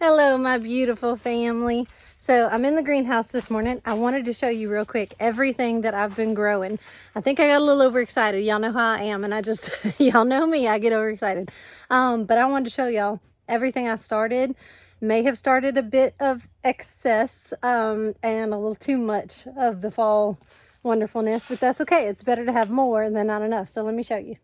Hello, my beautiful family. So I'm in the greenhouse this morning. I wanted to show you real quick everything that I've been growing. I think I got a little overexcited. Y'all know how I am, and I just, y'all know me, I get overexcited. But I wanted to show y'all everything I started. May have started a bit of excess and a little too much of the fall wonderfulness, but that's okay. It's better to have more than not enough. So let me show you.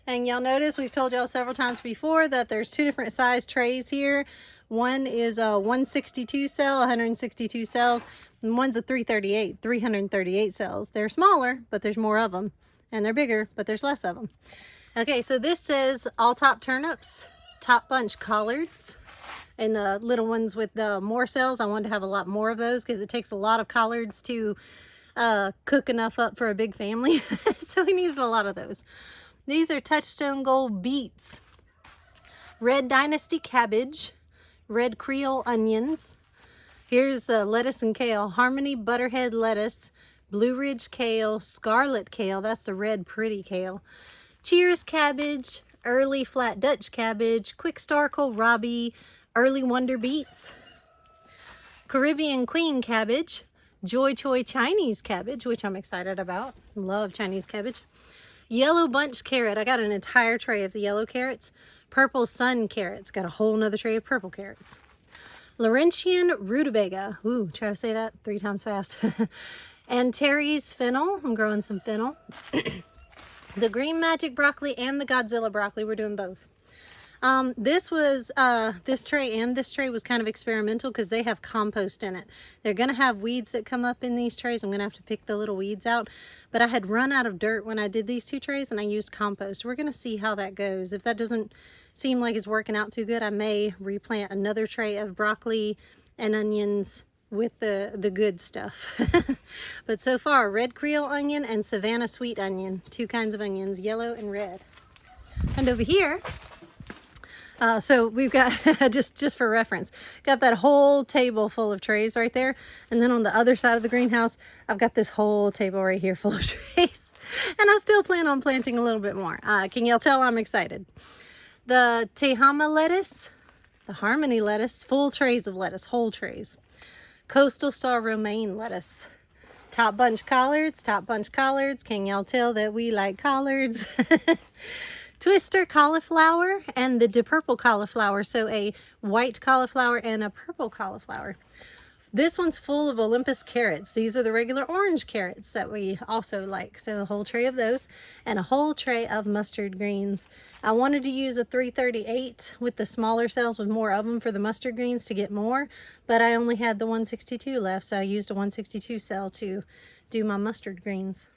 And y'all notice we've told y'all several times before that there's two different size trays here. One is a 162 cell, 162 cells, and one's a 338 cells. They're smaller, but there's more of them. And they're bigger, but there's less of them. Okay, so this says all top turnips, top bunch collards, and the little ones with the more cells. I wanted to have a lot more of those because it takes a lot of collards to cook enough up for a big family. So we needed a lot of those. These are Touchstone Gold beets, Red Dynasty cabbage, Red Creole onions. Here's the lettuce and kale, Harmony Butterhead lettuce, Blue Ridge kale, Scarlet kale, that's the red pretty kale, Cheers cabbage, Early Flat Dutch cabbage, Quick Star kohlrabi, Early Wonder beets, Caribbean Queen cabbage, Joy Choy Chinese cabbage, which I'm excited about. Love Chinese cabbage. Yellow bunch carrot. I got an entire tray of the yellow carrots. Purple sun carrots. Got a whole nother tray of purple carrots. Laurentian rutabaga. Ooh, try to say that 3 times fast. And Terry's fennel. I'm growing some fennel. The green magic broccoli and the Godzilla broccoli. We're doing both. This tray and this tray was kind of experimental because they have compost in it. They're going to have weeds that come up in these trays. I'm going to have to pick the little weeds out. But I had run out of dirt when I did these 2 trays and I used compost. We're going to see how that goes. If that doesn't seem like it's working out too good, I may replant another tray of broccoli and onions with the good stuff. But so far, red Creole onion and Savannah sweet onion. 2 kinds of onions, yellow and red. And over here, so we've got, just for reference, got that whole table full of trays right there. And then on the other side of the greenhouse, I've got this whole table right here full of trays. And I still plan on planting a little bit more. Can y'all tell I'm excited? The Tehama lettuce, the Harmony lettuce, full trays of lettuce, whole trays. Coastal Star romaine lettuce. Top bunch collards, top bunch collards. Can y'all tell that we like collards? Twister cauliflower and the purple cauliflower, so a white cauliflower and a purple cauliflower. This one's full of Olympus carrots. These are the regular orange carrots that we also like. So a whole tray of those and a whole tray of mustard greens. I wanted to use a 338 with the smaller cells with more of them for the mustard greens to get more, but I only had the 162 left, so I used a 162 cell to do my mustard greens.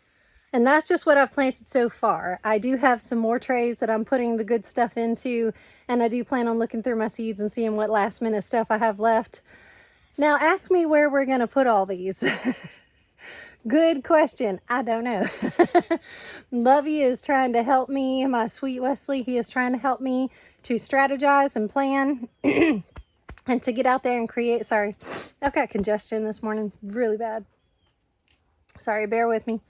And that's just what I've planted so far. I do have some more trays that I'm putting the good stuff into, and I do plan on looking through my seeds and seeing what last minute stuff I have left. Now ask me where we're going to put all these. Good question. I don't know. Lovey is trying to help me. My sweet Wesley, he is trying to help me to strategize and plan and to get out there and create. Sorry, I've got congestion this morning, really bad. Sorry, bear with me.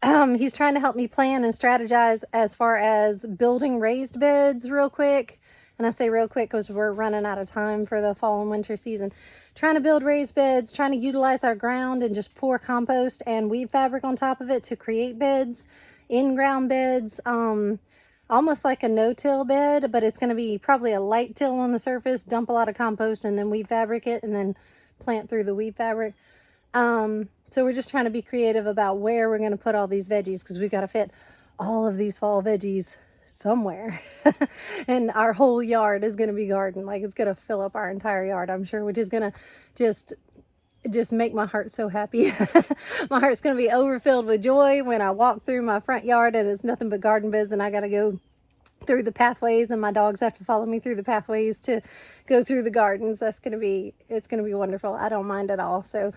He's trying to help me plan and strategize as far as building raised beds real quick. And I say real quick because we're running out of time for the fall and winter season. Trying to build raised beds, trying to utilize our ground and just pour compost and weed fabric on top of it to create beds, in-ground beds, almost like a no-till bed, but it's going to be probably a light till on the surface, dump a lot of compost and then weed fabric it and then plant through the weed fabric. So we're just trying to be creative about where we're going to put all these veggies because we've got to fit all of these fall veggies somewhere. And our whole yard is going to be garden. Like it's going to fill up our entire yard, I'm sure, which is going to just make my heart so happy. My heart's going to be overfilled with joy when I walk through my front yard and it's nothing but garden beds and I got to go through the pathways and my dogs have to follow me through the pathways to go through the gardens. It's going to be wonderful. I don't mind at all. So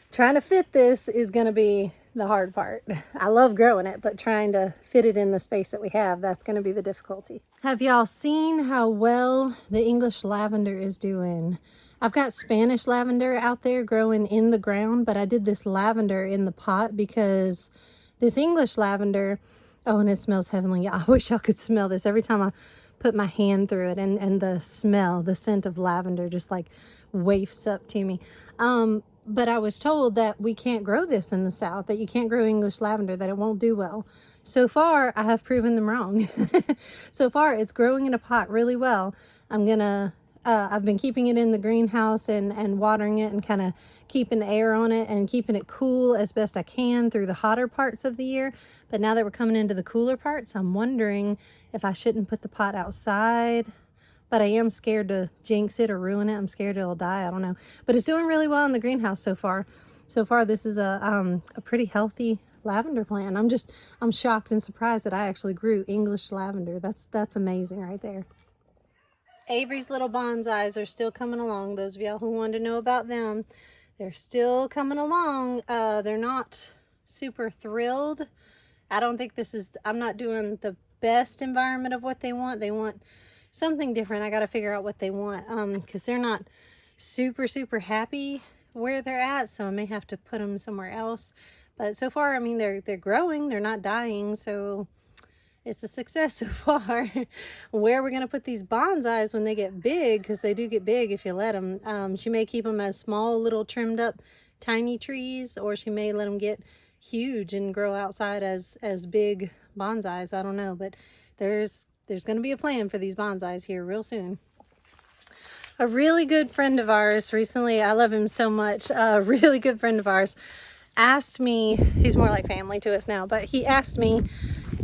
trying to fit this is going to be the hard part. I love growing it, but trying to fit it in the space that we have, that's going to be the difficulty. Have y'all seen how well the English lavender is doing? I've got Spanish lavender out there growing in the ground, but I did this lavender in the pot because this English lavender, oh, and it smells heavenly. I wish y'all could smell this. Every time I put my hand through it, and the smell, the scent of lavender just like wafts up to me. But I was told that we can't grow this in the South, that you can't grow English lavender, that it won't do well. So far, I have proven them wrong. So far, it's growing in a pot really well. I've been keeping it in the greenhouse and watering it and kind of keeping air on it and keeping it cool as best I can through the hotter parts of the year. But now that we're coming into the cooler parts, I'm wondering if I shouldn't put the pot outside. But I am scared to jinx it or ruin it. I'm scared it'll die. I don't know. But it's doing really well in the greenhouse so far. So far, this is a pretty healthy lavender plant. I'm shocked and surprised that I actually grew English lavender. That's amazing right there. Avery's little bonsais are still coming along. Those of y'all who wanted to know about them, they're still coming along. They're not super thrilled. I don't think I'm not doing the best environment of what they want. They want something different. I got to figure out what they want because they're not super happy where they're at, so I may have to put them somewhere else. But so far, I mean, they're growing. They're not dying, so it's a success so far. Where we're going to put these bonsais when they get big, because they do get big if you let them. She may keep them as small, little trimmed up tiny trees, or she may let them get huge and grow outside as big bonsais. I don't know, but there's going to be a plan for these bonsais here real soon. A really good friend of ours recently, I love him so much, a really good friend of ours asked me, he's more like family to us now, but he asked me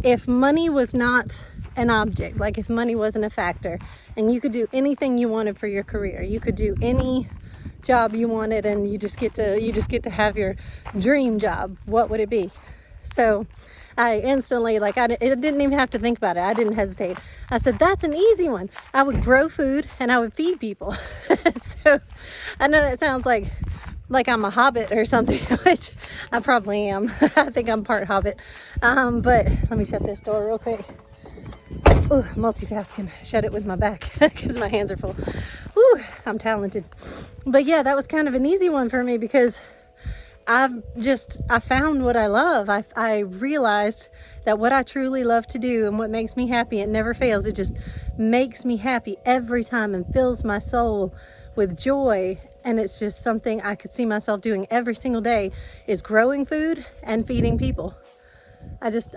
if money was not an object, like if money wasn't a factor, and you could do anything you wanted for your career, you could do any job you wanted, and you just get to have your dream job, what would it be? So I instantly, like, I didn't even have to think about it. I didn't hesitate. I said, that's an easy one. I would grow food and I would feed people. So I know that sounds like I'm a hobbit or something, which I probably am. I think I'm part hobbit. But let me shut this door real quick. Ooh, multitasking. Shut it with my back because my hands are full. Ooh, I'm talented. But yeah, that was kind of an easy one for me because I found what I love. I realized that what I truly love to do and what makes me happy, it never fails. It just makes me happy every time and fills my soul with joy. And it's just something I could see myself doing every single day, is growing food and feeding people.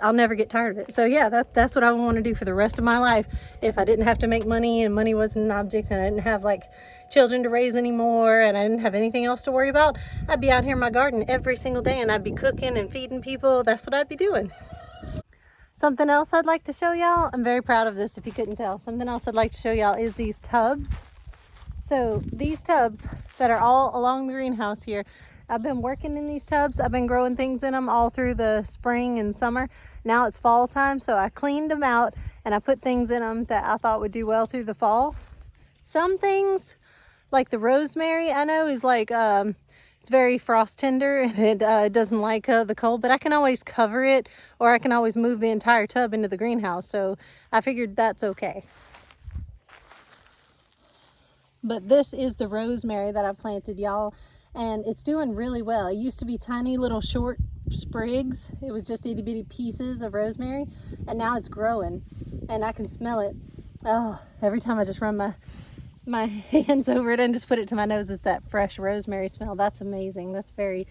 I'll never get tired of it. So yeah, that's what I want to do for the rest of my life. If I didn't have to make money and money wasn't an object and I didn't have like children to raise anymore and I didn't have anything else to worry about, I'd be out here in my garden every single day and I'd be cooking and feeding people. That's what I'd be doing. Something else I'd like to show y'all, I'm very proud of this if you couldn't tell. Something else I'd like to show y'all is these tubs. So these tubs that are all along the greenhouse here, I've been working in these tubs. I've been growing things in them all through the spring and summer. Now it's fall time, so I cleaned them out and I put things in them that I thought would do well through the fall. Some things, like the rosemary, I know is like, it's very frost tender and it doesn't like the cold, but I can always cover it, or I can always move the entire tub into the greenhouse. So I figured that's okay. But this is the rosemary that I planted, y'all, and it's doing really well. It used to be tiny little short sprigs. It was just itty bitty pieces of rosemary, and now it's growing and I can smell it. Oh, every time I just run my hands over it and just put it to my nose, it's that fresh rosemary smell. That's amazing. That's very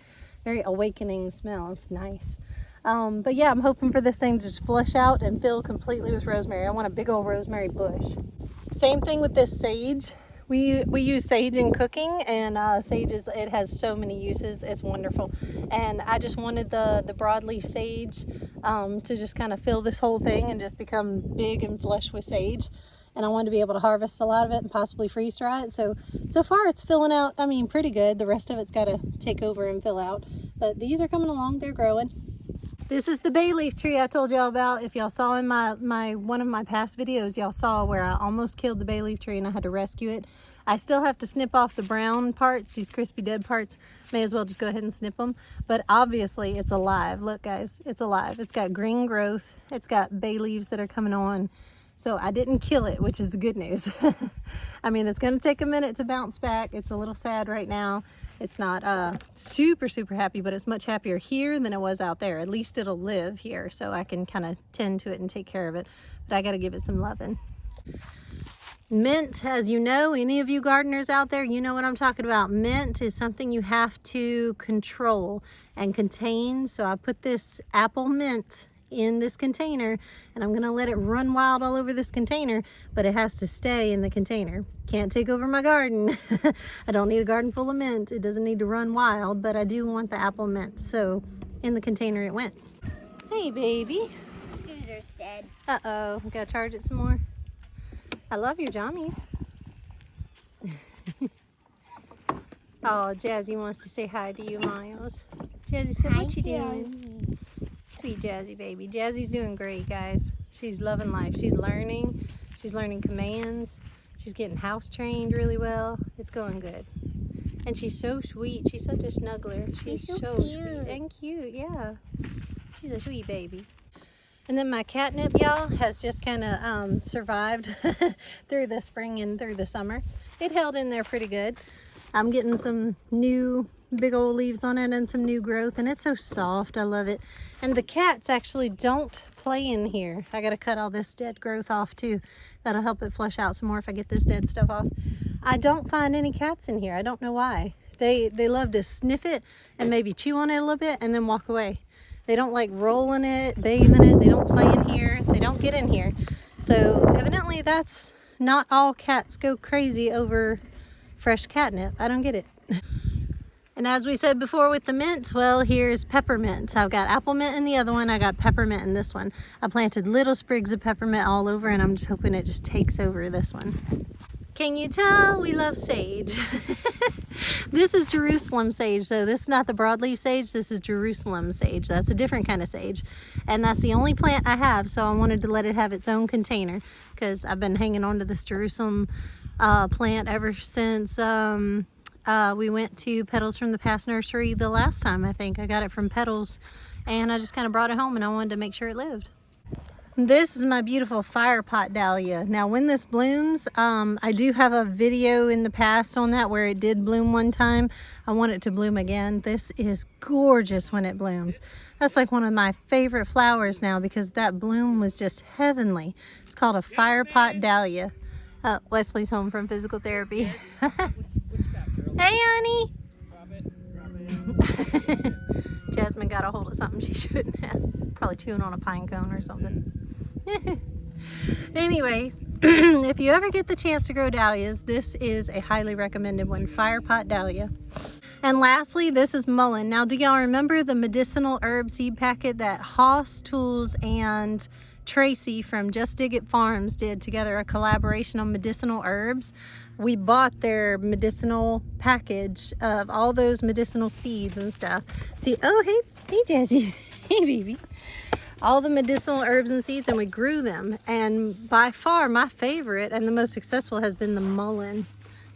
awakening smell. It's nice. But yeah, I'm hoping for this thing to just flush out and fill completely with rosemary. I want a big old rosemary bush. Same thing with this sage. We use sage in cooking, and sage it has so many uses. It's wonderful. And I just wanted the broadleaf sage to just kind of fill this whole thing and just become big and flush with sage. And I wanted to be able to harvest a lot of it and possibly freeze dry it. So far it's filling out, I mean, pretty good. The rest of it's got to take over and fill out. But these are coming along. They're growing. This is the bay leaf tree I told y'all about. If y'all saw in my one of my past videos, y'all saw where I almost killed the bay leaf tree and I had to rescue it. I still have to snip off the brown parts, these crispy dead parts. May as well just go ahead and snip them. But obviously it's alive. Look guys, it's alive. It's got green growth. It's got bay leaves that are coming on. So I didn't kill it, which is the good news. I mean, it's going to take a minute to bounce back. It's a little sad right now. It's not super happy, but it's much happier here than it was out there. At least it'll live here, so I can kind of tend to it and take care of it. But I got to give it some loving. Mint, as you know, any of you gardeners out there, you know what I'm talking about. Mint is something you have to control and contain. So I put this apple mint in this container and I'm gonna let it run wild all over this container, but it has to stay in the container. Can't take over my garden. I don't need a garden full of mint. It doesn't need to run wild, but I do want the apple mint. So in the container it went. Hey baby. Scooter's dead. Uh-oh, gotta charge it some more. I love your jammies. Oh, Jazzy wants to say hi to you, Miles. Jazzy said, what you doing? Sweet Jazzy baby. Jazzy's doing great, guys. She's loving life. She's learning. She's learning commands. She's getting house trained really well. It's going good. And she's so sweet. She's such a snuggler. She's so cute. Sweet and cute, yeah. She's a sweet baby. And then my catnip, y'all, has just kind of survived through the spring and through the summer. It held in there pretty good. I'm getting some new big old leaves on it and some new growth, and it's so soft. I love it. And the cats actually don't play in here. I got to cut all this dead growth off too. That'll help it flush out some more if I get this dead stuff off. I don't find any cats in here. I don't know why. They love to sniff it and maybe chew on it a little bit and then walk away. They don't like roll in it, bathe in it. They don't play in here. They don't get in here. So evidently that's not all cats go crazy over fresh catnip. I don't get it. And as we said before with the mints, well, here's peppermint. I've got apple mint in the other one. I got peppermint in this one. I planted little sprigs of peppermint all over, and I'm just hoping it just takes over this one. Can you tell we love sage? This is Jerusalem sage, though. This is not the broadleaf sage. This is Jerusalem sage. That's a different kind of sage. And that's the only plant I have, so I wanted to let it have its own container because I've been hanging on to this Jerusalem plant ever since we went to Petals from the Past Nursery the last time, I think. I got it from Petals, and I just kind of brought it home, and I wanted to make sure it lived. This is my beautiful fire pot dahlia. Now when this blooms, I do have a video in the past on that where it did bloom one time. I want it to bloom again. This is gorgeous when it blooms. That's like one of my favorite flowers now because that bloom was just heavenly. It's called a fire pot dahlia. Wesley's home from physical therapy. Hey honey! Jasmine got a hold of something she shouldn't have. Probably chewing on a pine cone or something. Anyway, if you ever get the chance to grow dahlias, this is a highly recommended one, fire pot dahlia. And lastly, this is mullein. Now, do y'all remember the medicinal herb seed packet that Haas Tools and Tracy from Just Dig It Farms did together, a collaboration on medicinal herbs? We bought their medicinal package of all those medicinal seeds and stuff. See, oh, hey Jazzy, hey baby. All the medicinal herbs and seeds, and we grew them. And by far my favorite and the most successful has been the mullein.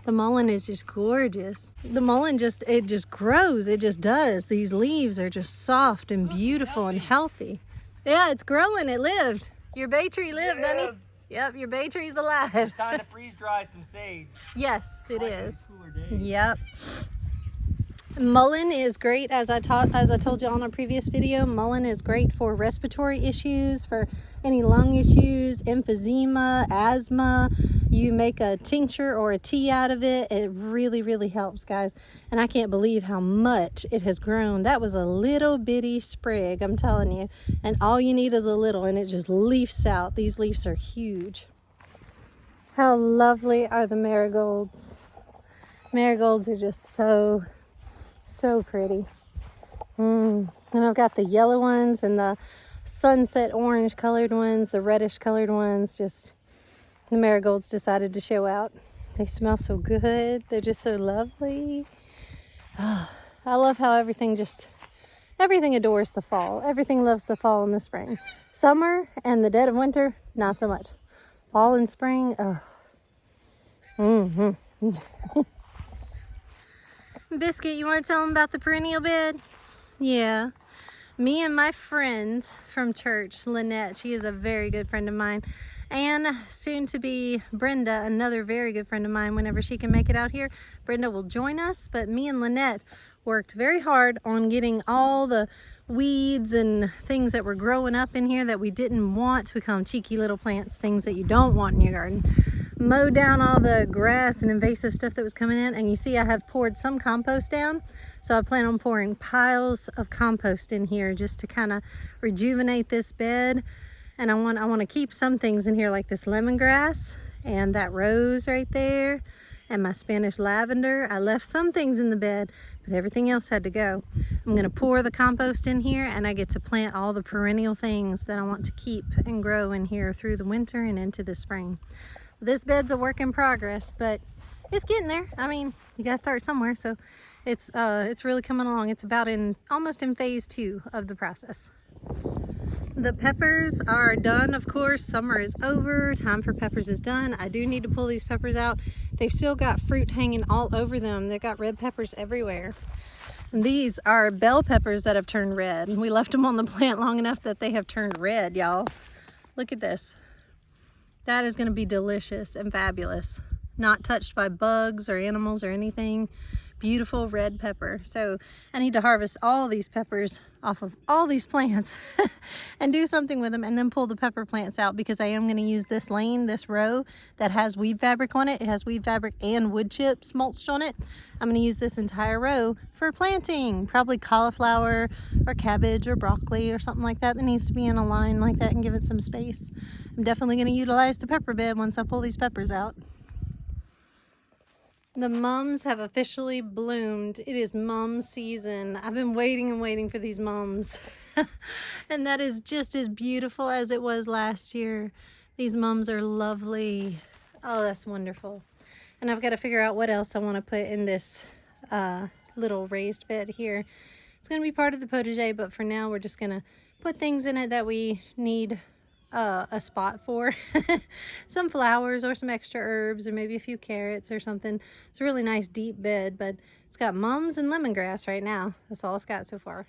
The mullein is just gorgeous. The mullein it just grows, it just does. These leaves are just soft and beautiful and healthy. Yeah, it's growing, it lived. Your bay tree lived, honey. Yep, your bay tree's alive. It's time to freeze dry some sage. Yes, it is. Cooler days. Yep. Mullein is great, as I told you on a previous video. Mullein is great for respiratory issues, for any lung issues, emphysema, asthma. You make a tincture or a tea out of it. It really, really helps, guys. And I can't believe how much it has grown. That was a little bitty sprig, I'm telling you. And all you need is a little, and it just leafs out. These leaves are huge. How lovely are the marigolds? Marigolds are just so pretty. And I've got the yellow ones and the sunset orange colored ones, the reddish colored ones. Just the marigolds decided to show out. They smell so good. They're just so lovely. Oh, I love how everything adores the fall. Everything loves the fall and the spring. Summer and the dead of winter, not so much. Fall and spring, oh. Biscuit, you want to tell them about the perennial bed? Yeah. Me and my friend from church, Lynette, she is a very good friend of mine, and soon to be Brenda, another very good friend of mine. Whenever she can make it out here, Brenda will join us. But me and Lynette worked very hard on getting all the weeds and things that were growing up in here that we didn't want. We call them cheeky little plants, things that you don't want in your garden. Mowed down all the grass and invasive stuff that was coming in, and you see I have poured some compost down. So I plan on pouring piles of compost in here just to kind of rejuvenate this bed. And I want to keep some things in here like this lemongrass and that rose right there and my Spanish lavender. I left some things in the bed, but everything else had to go. I'm gonna pour the compost in here, and I get to plant all the perennial things that I want to keep and grow in here through the winter and into the spring. This bed's a work in progress, but it's getting there. I mean, you gotta start somewhere, so it's really coming along. It's about almost in phase 2 of the process. The peppers are done, of course. Summer is over. Time for peppers is done. I do need to pull these peppers out. They've still got fruit hanging all over them. They've got red peppers everywhere. And these are bell peppers that have turned red. We left them on the plant long enough that they have turned red, y'all. Look at this. That is going to be delicious and fabulous. Not touched by bugs or animals or anything. Beautiful red pepper. So I need to harvest all these peppers off of all these plants and do something with them, and then pull the pepper plants out, because I am going to use this lane, this row that has weed fabric on it. It has weed fabric and wood chips mulched on it. I'm going to use this entire row for planting, probably cauliflower or cabbage or broccoli or something like that needs to be in a line like that and give it some space. I'm definitely going to utilize the pepper bed once I pull these peppers out. The mums have officially bloomed. It is mum season. I've been waiting and waiting for these mums. And that is just as beautiful as it was last year. These mums are lovely. Oh, that's wonderful. And I've got to figure out what else I want to put in this little raised bed here. It's going to be part of the potager, but for now we're just going to put things in it that we need a spot for. Some flowers or some extra herbs or maybe a few carrots or something. It's a really nice deep bed, but it's got mums and lemongrass right now. That's all it's got so far.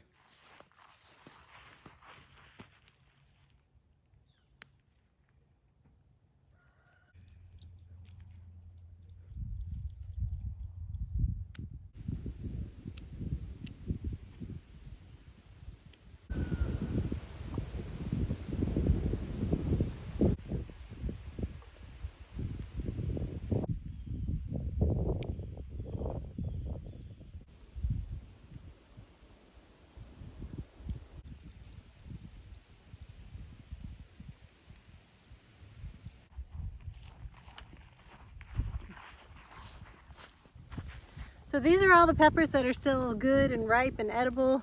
So these are all the peppers that are still good and ripe and edible.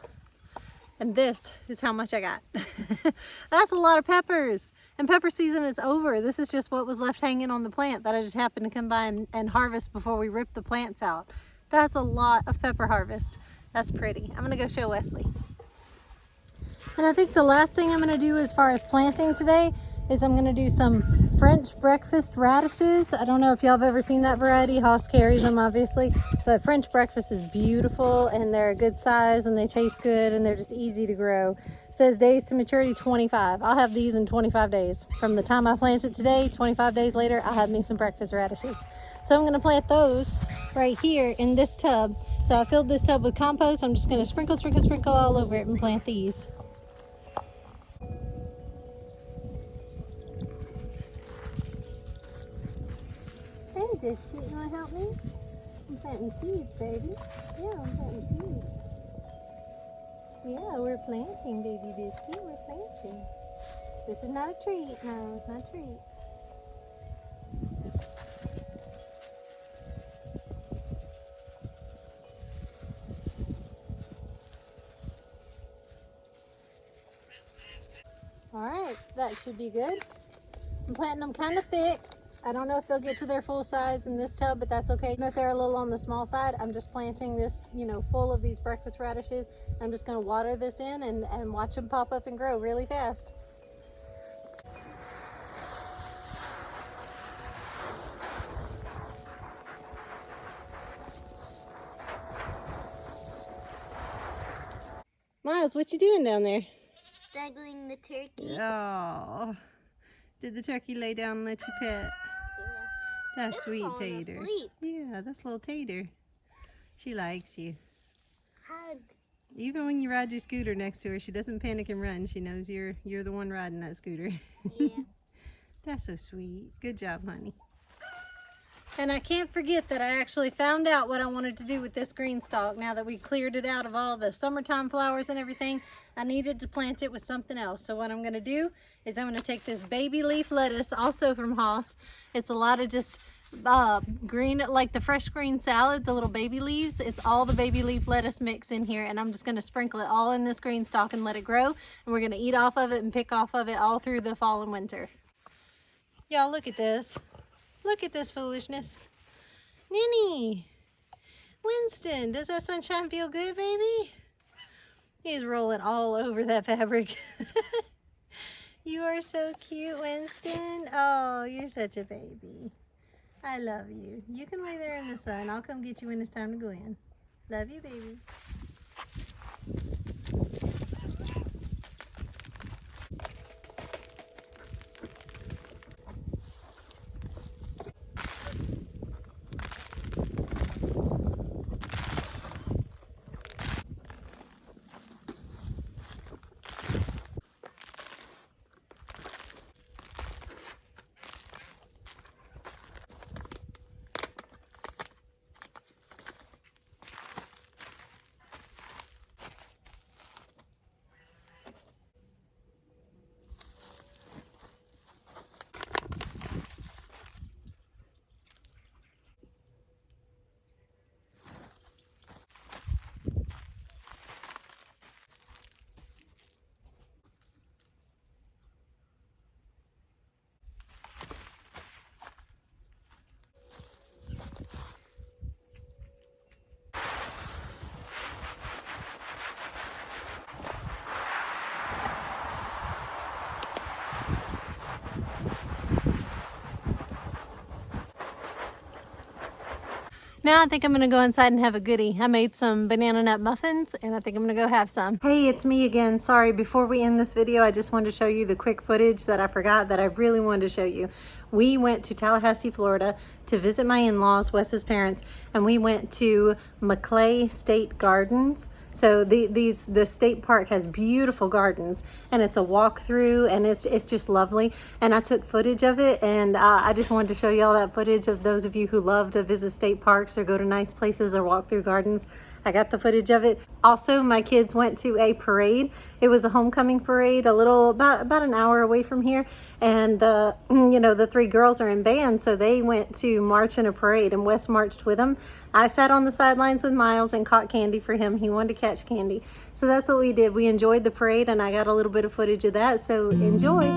And this is how much I got. That's a lot of peppers. And pepper season is over. This is just what was left hanging on the plant that I just happened to come by and harvest before we ripped the plants out. That's a lot of pepper harvest. That's pretty. I'm gonna go show Wesley. And I think the last thing I'm gonna do as far as planting today is I'm gonna do some French breakfast radishes. I don't know if y'all have ever seen that variety. Haas carries them obviously, but French breakfast is beautiful and they're a good size and they taste good and they're just easy to grow. It says days to maturity 25. I'll have these in 25 days. From the time I planted today, 25 days later, I'll have me some breakfast radishes. So I'm gonna plant those right here in this tub. So I filled this tub with compost. I'm just gonna sprinkle all over it and plant these. Hey, Biscuit, you want to help me? I'm planting seeds, baby. Yeah, I'm planting seeds. Yeah, we're planting, baby Biscuit. We're planting. This is not a treat. No, it's not a treat. All right, that should be good. I'm planting them kind of thick. I don't know if they'll get to their full size in this tub, but that's okay. If they're a little on the small side, I'm just planting this, full of these breakfast radishes. I'm just gonna water this in and watch them pop up and grow really fast. Miles, what you doing down there? Snuggling the turkey. Oh, did the turkey lay down and let you pet? Yeah. That's sweet, Tater. Asleep. Yeah, that's little Tater. She likes you. Even when you ride your scooter next to her, she doesn't panic and run. She knows you're the one riding that scooter. Yeah. That's so sweet. Good job, honey. And I can't forget that I actually found out what I wanted to do with this green stalk. Now that we cleared it out of all the summertime flowers and everything, I needed to plant it with something else. So what I'm going to do is I'm going to take this baby leaf lettuce, also from Haas. It's a lot of just green, like the fresh green salad, the little baby leaves. It's all the baby leaf lettuce mix in here, and I'm just going to sprinkle it all in this green stalk and let it grow. And we're going to eat off of it and pick off of it all through the fall and winter. Y'all, look at this. Look at this foolishness. Ninny, Winston, does that sunshine feel good, baby? He's rolling all over that fabric. You are so cute, Winston. Oh, you're such a baby. I love you. You can lay there in the sun. I'll come get you when it's time to go in. Love you, baby. Now I think I'm gonna go inside and have a goodie. I made some banana nut muffins and I think I'm gonna go have some. Hey, it's me again. Sorry, before we end this video, I just wanted to show you the quick footage that I forgot that I really wanted to show you. We went to Tallahassee, Florida to visit my in-laws, Wes's parents, and we went to McClay State Gardens. So the state park has beautiful gardens, and it's a walkthrough, and it's just lovely. And I took footage of it, and I just wanted to show you all that footage of those of you who love to visit state parks or go to nice places or walk through gardens. I got the footage of it. Also, my kids went to a parade. It was a homecoming parade, about an hour away from here, and the three girls are in band, so they went to march in a parade, and Wes marched with them. I sat on the sidelines with Miles and caught candy for him. He wanted to catch candy. So that's what we did. We enjoyed the parade, and I got a little bit of footage of that, so enjoy.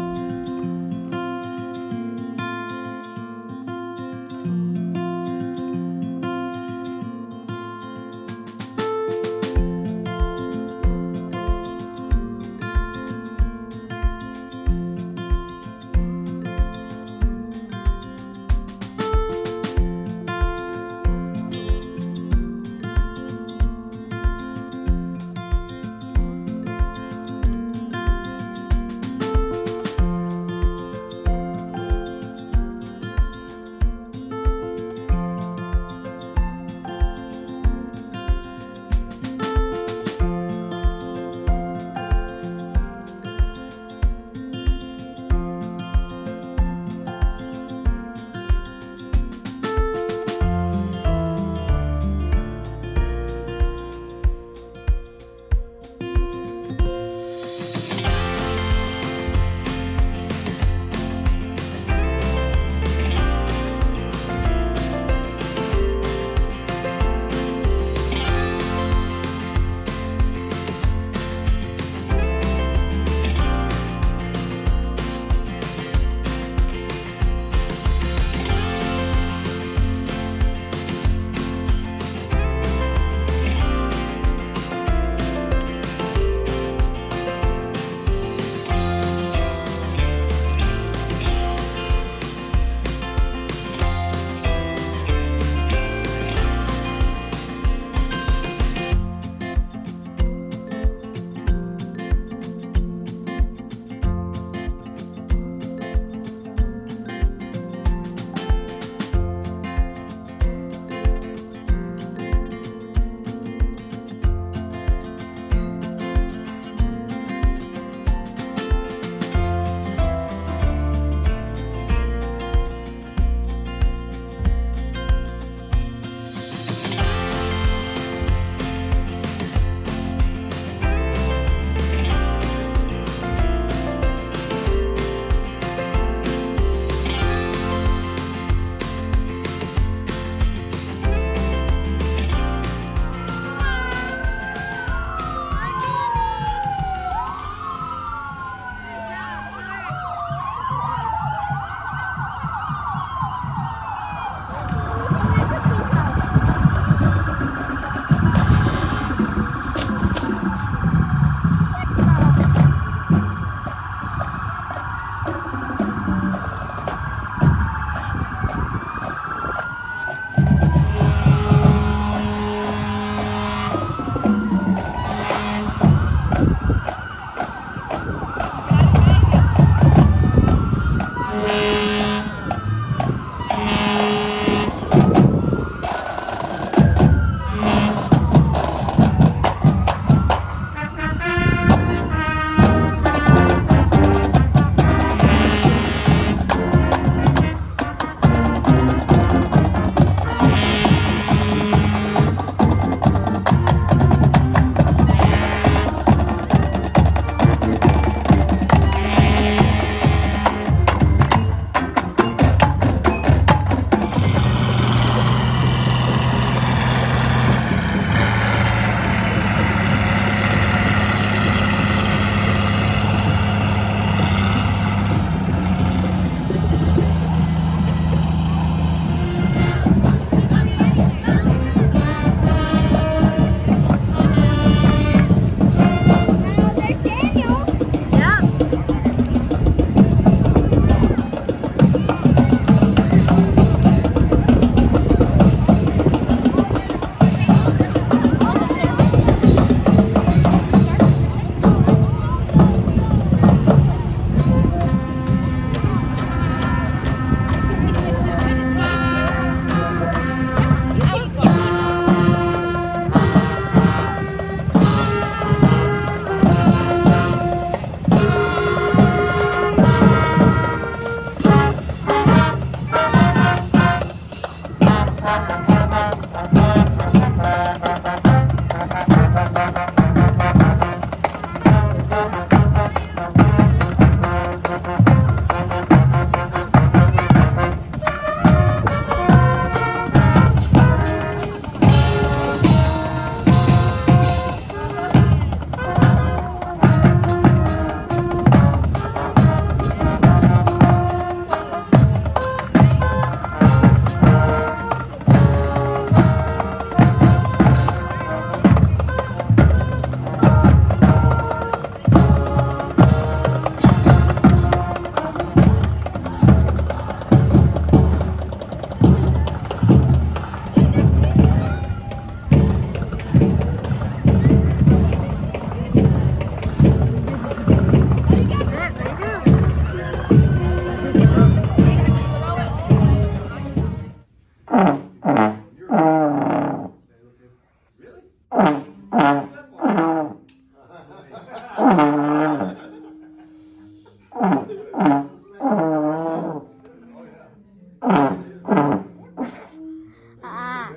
All